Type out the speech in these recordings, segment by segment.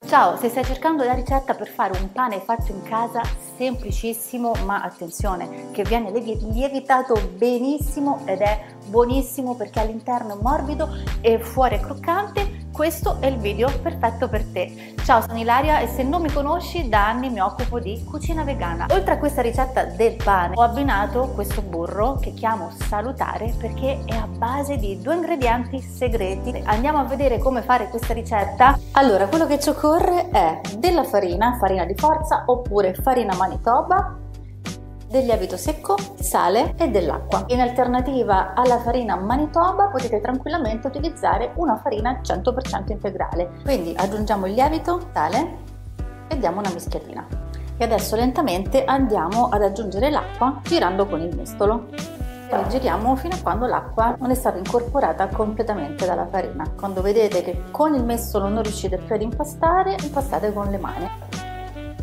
Ciao, se stai cercando la ricetta per fare un pane fatto in casa, semplicissimo, ma attenzione, che viene lievitato benissimo ed è buonissimo perché all'interno è morbido e fuori è croccante, questo è il video perfetto per te. Ciao, sono Ilaria e se non mi conosci, da anni mi occupo di cucina vegana. Oltre a questa ricetta del pane, ho abbinato questo burro che chiamo salutare perché è a base di 2 ingredienti segreti. Andiamo a vedere come fare questa ricetta. Allora, quello che ci occorre è della farina di forza oppure farina Manitoba, del lievito secco, sale e dell'acqua. In alternativa alla farina Manitoba potete tranquillamente utilizzare una farina 100% integrale. Quindi aggiungiamo il lievito, sale e diamo una mischiatina. E adesso lentamente andiamo ad aggiungere l'acqua girando con il mestolo. E giriamo fino a quando l'acqua non è stata incorporata completamente dalla farina. Quando vedete che con il mestolo non riuscite più ad impastare, impastate con le mani.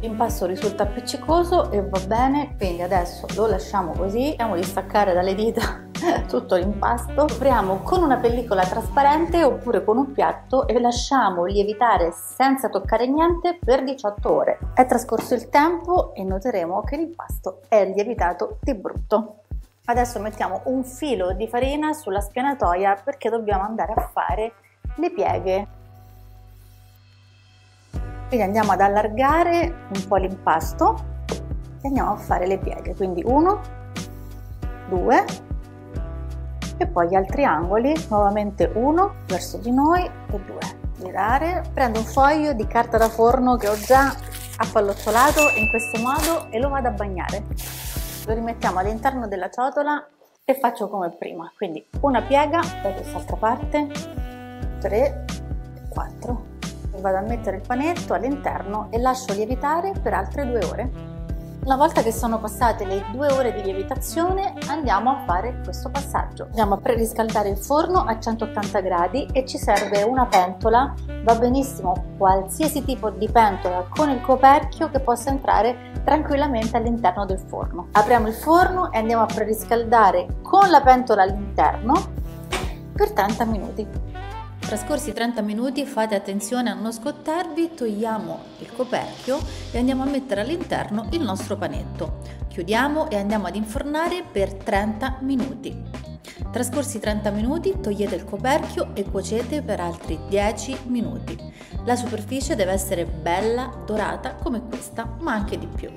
L'impasto risulta appiccicoso e va bene, quindi adesso lo lasciamo così, cerchiamo di staccare dalle dita tutto l'impasto, copriamo con una pellicola trasparente oppure con un piatto e lasciamo lievitare senza toccare niente per 18 ore. È trascorso il tempo e noteremo che l'impasto è lievitato di brutto. Adesso mettiamo un filo di farina sulla spianatoia perché dobbiamo andare a fare le pieghe. Quindi andiamo ad allargare un po' l'impasto e andiamo a fare le pieghe, quindi 1, 2 e poi gli altri angoli, nuovamente 1 verso di noi e 2. Girare, prendo un foglio di carta da forno che ho già appallottolato in questo modo e lo vado a bagnare. Lo rimettiamo all'interno della ciotola e faccio come prima, quindi una piega da quest'altra parte, 3, 4. Vado a mettere il panetto all'interno e lascio lievitare per altre 2 ore. Una volta che sono passate le 2 ore di lievitazione andiamo a fare questo passaggio. Andiamo a preriscaldare il forno a 180 gradi e ci serve una pentola, va benissimo qualsiasi tipo di pentola con il coperchio che possa entrare tranquillamente all'interno del forno. Apriamo il forno e andiamo a preriscaldare con la pentola all'interno per 30 minuti. Trascorsi 30 minuti fate attenzione a non scottarvi, togliamo il coperchio e andiamo a mettere all'interno il nostro panetto. Chiudiamo e andiamo ad infornare per 30 minuti. Trascorsi 30 minuti togliete il coperchio e cuocete per altri 10 minuti. La superficie deve essere bella dorata come questa, ma anche di più.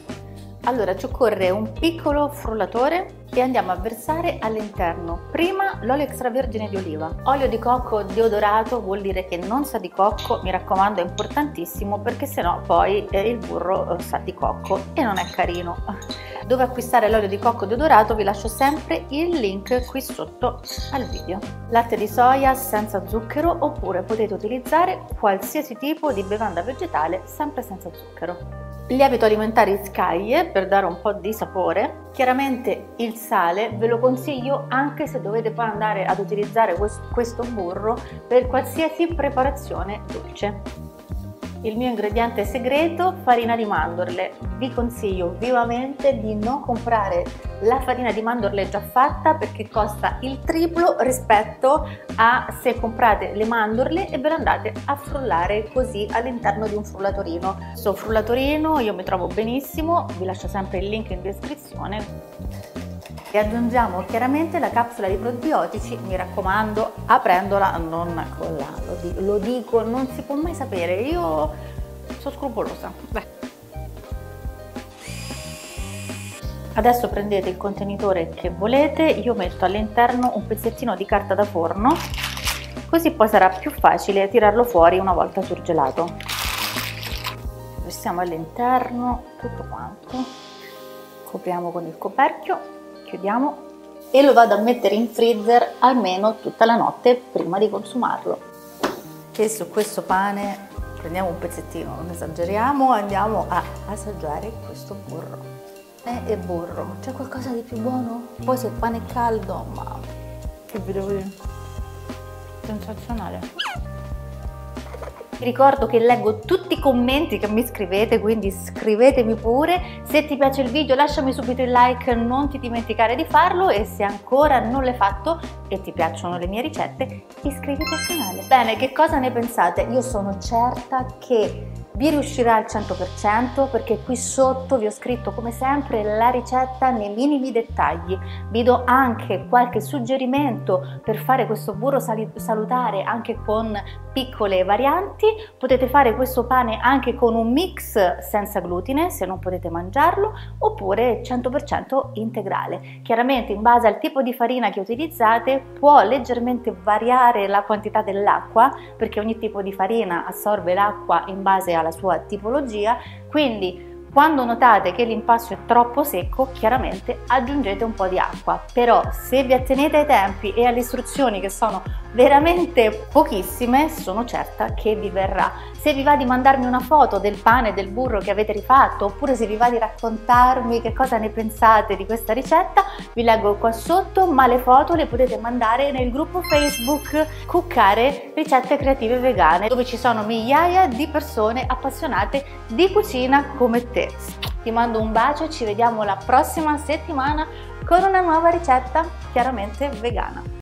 Allora ci occorre un piccolo frullatore e andiamo a versare all'interno prima l'olio extravergine di oliva. Olio di cocco deodorato vuol dire che non sa di cocco, mi raccomando, è importantissimo perché sennò poi il burro sa di cocco e non è carino. Dove acquistare l'olio di cocco deodorato vi lascio sempre il link qui sotto al video. Latte di soia senza zucchero oppure potete utilizzare qualsiasi tipo di bevanda vegetale sempre senza zucchero. Lievito alimentare scaglie per dare un po' di sapore. Chiaramente il sale ve lo consiglio anche se dovete poi andare ad utilizzare questo burro per qualsiasi preparazione dolce. Il mio ingrediente segreto, farina di mandorle. Vi consiglio vivamente di non comprare la farina di mandorle già fatta perché costa il triplo rispetto a se comprate le mandorle e ve le andate a frullare così all'interno di un frullatorino. Questo frullatorino io mi trovo benissimo, vi lascio sempre il link in descrizione. E aggiungiamo chiaramente la capsula di probiotici, mi raccomando, aprendola, non con lo dico, non si può mai sapere, io sono scrupolosa. Beh. Adesso prendete il contenitore che volete, io metto all'interno un pezzettino di carta da forno, così poi sarà più facile tirarlo fuori una volta surgelato. Versiamo all'interno tutto quanto, copriamo con il coperchio. Chiudiamo e lo vado a mettere in freezer almeno tutta la notte prima di consumarlo. E su questo pane prendiamo un pezzettino, non esageriamo, andiamo a assaggiare questo burro. E burro, c'è qualcosa di più buono? Poi se il pane è caldo, ma che vi devo dire? Sensazionale. Vi ricordo che leggo tutti i commenti che mi scrivete, quindi scrivetemi pure. Se ti piace il video lasciami subito il like, non ti dimenticare di farlo e se ancora non l'hai fatto e ti piacciono le mie ricette iscriviti al canale. Bene, che cosa ne pensate? Io sono certa che vi riuscirà al 100% perché qui sotto vi ho scritto come sempre la ricetta nei minimi dettagli. Vi do anche qualche suggerimento per fare questo burro salutare anche con piccole varianti. Potete fare questo pane anche con un mix senza glutine se non potete mangiarlo, oppure 100% integrale. Chiaramente in base al tipo di farina che utilizzate può leggermente variare la quantità dell'acqua, perché ogni tipo di farina assorbe l'acqua in base alla sua tipologia, quindi quando notate che l'impasto è troppo secco, chiaramente aggiungete un po' di acqua. Però se vi attenete ai tempi e alle istruzioni, che sono veramente pochissime, sono certa che vi verrà. Se vi va di mandarmi una foto del pane e del burro che avete rifatto, oppure se vi va di raccontarmi che cosa ne pensate di questa ricetta, vi leggo qua sotto, ma le foto le potete mandare nel gruppo Facebook Cuccare Ricette Creative Vegane, dove ci sono migliaia di persone appassionate di cucina come te. Ti mando un bacio e ci vediamo la prossima settimana con una nuova ricetta chiaramente vegana.